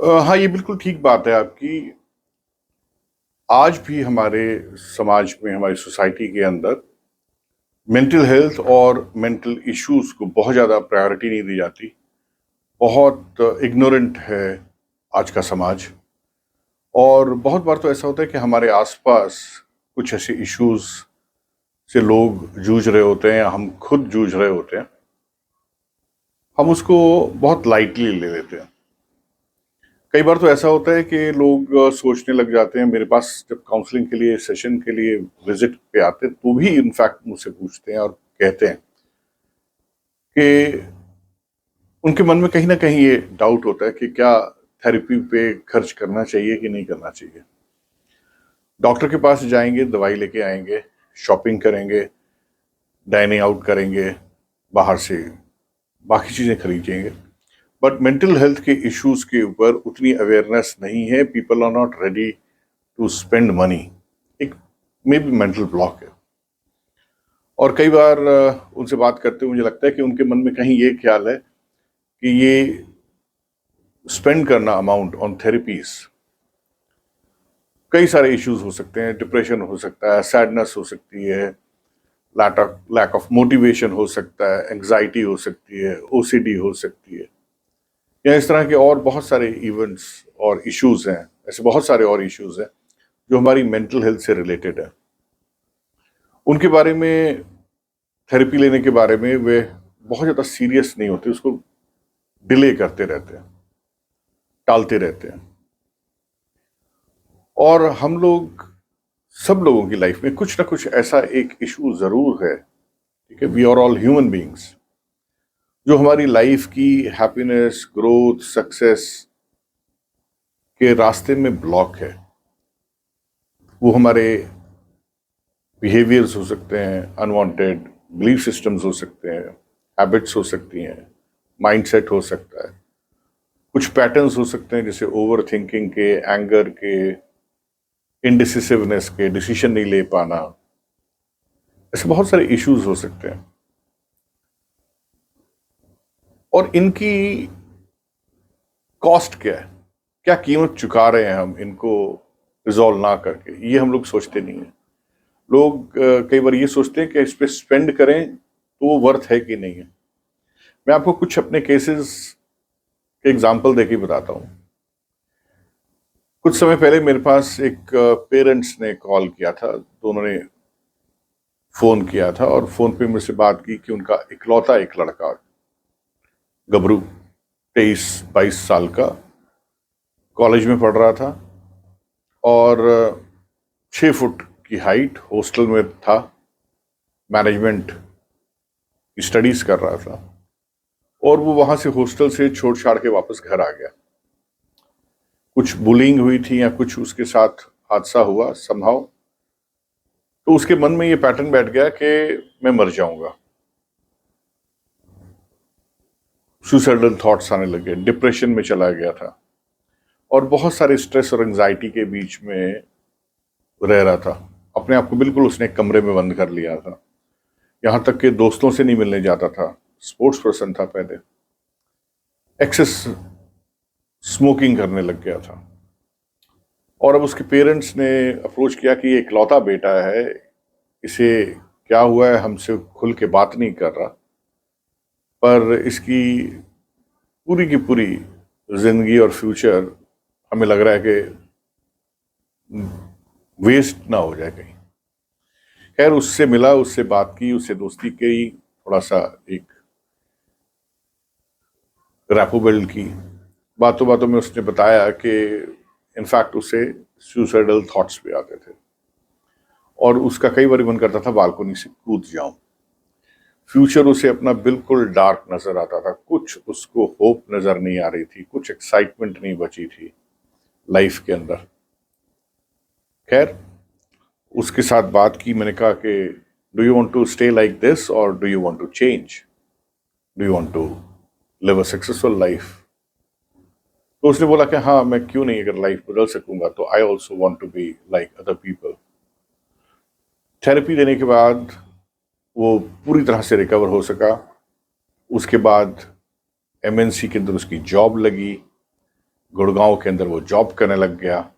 हाँ, ये बिल्कुल ठीक बात है आपकी। आज भी हमारे समाज में, हमारी सोसाइटी के अंदर मेंटल हेल्थ और मेंटल इश्यूज को बहुत ज़्यादा प्रायोरिटी नहीं दी जाती। बहुत इग्नोरेंट है आज का समाज। और बहुत बार तो ऐसा होता है कि हमारे आसपास कुछ ऐसे इश्यूज से लोग जूझ रहे होते हैं या हम खुद जूझ रहे होते हैं, हम उसको बहुत लाइटली ले लेते हैं। कई बार तो ऐसा होता है कि लोग सोचने लग जाते हैं। मेरे पास जब काउंसलिंग के लिए, सेशन के लिए विजिट पे आते हैं तो भी इनफैक्ट मुझसे पूछते हैं और कहते हैं कि उनके मन में कहीं ना कहीं ये डाउट होता है कि क्या थेरेपी पे खर्च करना चाहिए कि नहीं करना चाहिए। डॉक्टर के पास जाएंगे, दवाई लेके आएंगे, शॉपिंग करेंगे, डाइनिंग आउट करेंगे, बाहर से बाकी चीज़ें खरीदेंगे, बट मेंटल हेल्थ के इश्यूज के ऊपर उतनी अवेयरनेस नहीं है। People are not ready to spend money. एक मे बी मेंटल ब्लॉक है। और कई बार उनसे बात करते हुए मुझे लगता है कि उनके मन में कहीं ये ख्याल है कि ये स्पेंड करना अमाउंट ऑन थेरेपीज, कई सारे इश्यूज हो सकते हैं। डिप्रेशन हो सकता है, सैडनेस हो सकती है, लैक ऑफ मोटिवेशन हो सकता है, एंग्जाइटी हो सकती है, ओसीडी हो सकती है, या इस तरह के और बहुत सारे इवेंट्स और इश्यूज हैं। ऐसे बहुत सारे और इश्यूज हैं जो हमारी मेंटल हेल्थ से रिलेटेड है। उनके बारे में, थेरेपी लेने के बारे में वे बहुत ज़्यादा सीरियस नहीं होते, उसको डिले करते रहते हैं, टालते रहते हैं। और हम लोग, सब लोगों की लाइफ में कुछ ना कुछ ऐसा एक इशू ज़रूर है, ठीक है, we are all human beings, जो हमारी लाइफ की हैप्पीनेस, ग्रोथ, सक्सेस के रास्ते में ब्लॉक है। वो हमारे बिहेवियर्स हो सकते हैं, अनवांटेड बिलीफ सिस्टम्स हो सकते हैं, हैबिट्स हो सकती हैं, माइंडसेट हो सकता है, कुछ पैटर्न्स हो सकते हैं जैसे ओवर थिंकिंग के, एंगर के, इनडिसिसिवनेस के, डिसीजन नहीं ले पाना। ऐसे बहुत सारे इश्यूज हो सकते हैं और इनकी कॉस्ट क्या है, क्या कीमत चुका रहे हैं हम इनको रिजॉल्व ना करके, ये हम लोग सोचते नहीं है। लोग कई बार ये सोचते हैं कि इस पे स्पेंड करें तो वो वर्थ है कि नहीं है। मैं आपको कुछ अपने केसेस के एग्जांपल देके बताता हूँ। कुछ समय पहले मेरे पास एक पेरेंट्स ने कॉल किया था, दोनों ने फोन किया था और फोन पे मुझसे बात की कि उनका इकलौता एक लड़का, गबरू, 23-22 साल का, कॉलेज में पढ़ रहा था और 6 फुट की हाइट, हॉस्टल में था, मैनेजमेंट की स्टडीज कर रहा था और वो वहां से हॉस्टल से छोड़ छाड़ के वापस घर आ गया। कुछ बुलिंग हुई थी या कुछ उसके साथ हादसा हुआ समहाउ, तो उसके मन में ये पैटर्न बैठ गया कि मैं मर जाऊंगा। सुसाइडल थॉट्स आने लगे, डिप्रेशन में चला गया था और बहुत सारे स्ट्रेस और एंजाइटी के बीच में रह रहा था। अपने आप को बिल्कुल उसने एक कमरे में बंद कर लिया था, यहाँ तक कि दोस्तों से नहीं मिलने जाता था। स्पोर्ट्स पर्सन था पहले, एक्सेस स्मोकिंग करने लग गया था। और अब उसके पेरेंट्स ने अप्रोच किया कि ये इकलौता बेटा है, इसे क्या हुआ है, हमसे खुल के बात नहीं कर रहा, पर इसकी पूरी की पूरी जिंदगी और फ्यूचर हमें लग रहा है कि वेस्ट ना हो जाए कहीं। खैर, उससे मिला, उससे बात की, उससे दोस्ती की, थोड़ा सा एक रैपो बिल्ड की। बातों बातों में उसने बताया कि इनफैक्ट उसे सुसाइडल थॉट्स भी आते थे और उसका कई बार मन करता था बालकनी से कूद जाऊं। फ्यूचर उसे अपना बिल्कुल डार्क नजर आता था, कुछ उसको होप नजर नहीं आ रही थी, कुछ एक्साइटमेंट नहीं बची थी लाइफ के अंदर। खैर, उसके साथ बात की, मैंने कहा कि do you want to stay like this और do you want to change, do you want to live a successful life. तो उसने बोला कि हाँ, मैं क्यों नहीं, अगर लाइफ बदल सकूंगा तो I also want to be like other people. Therapy देने के बाद वो पूरी तरह से रिकवर हो सका। उसके बाद एमएनसी के अंदर उसकी जॉब लगी, गुड़गांव के अंदर वो जॉब करने लग गया,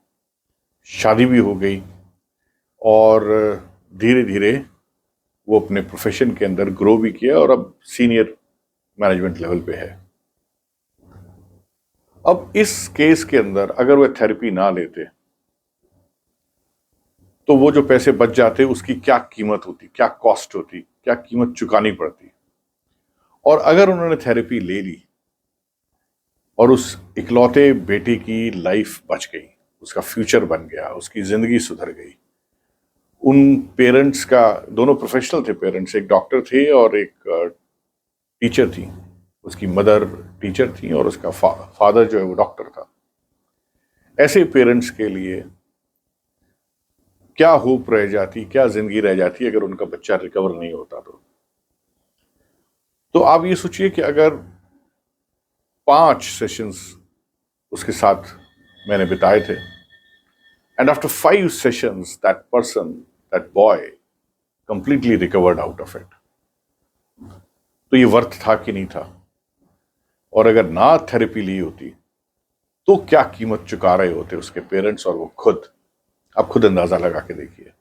शादी भी हो गई और धीरे धीरे वो अपने प्रोफेशन के अंदर ग्रो भी किया और अब सीनियर मैनेजमेंट लेवल पे है। अब इस केस के अंदर अगर वह थेरेपी ना लेते तो वो जो पैसे बच जाते उसकी क्या कीमत होती, क्या कॉस्ट होती, क्या कीमत चुकानी पड़ती। और अगर उन्होंने थेरेपी ले ली और उस इकलौते बेटे की लाइफ बच गई, उसका फ्यूचर बन गया, उसकी जिंदगी सुधर गई। उन पेरेंट्स का, दोनों प्रोफेशनल थे पेरेंट्स, एक डॉक्टर थे और एक टीचर थी। उसकी मदर टीचर थी और उसका फादर जो है वो डॉक्टर था। ऐसे पेरेंट्स के लिए क्या होप रह जाती, क्या जिंदगी रह जाती अगर उनका बच्चा रिकवर नहीं होता तो आप ये सोचिए कि अगर 5 सेशंस उसके साथ मैंने बिताए थे and after 5 sessions that person, that boy completely recovered out of it, तो ये वर्थ था कि नहीं था। और अगर ना थेरेपी ली होती तो क्या कीमत चुका रहे होते उसके पेरेंट्स और वो खुद। आप खुद अंदाजा लगा के देखिए।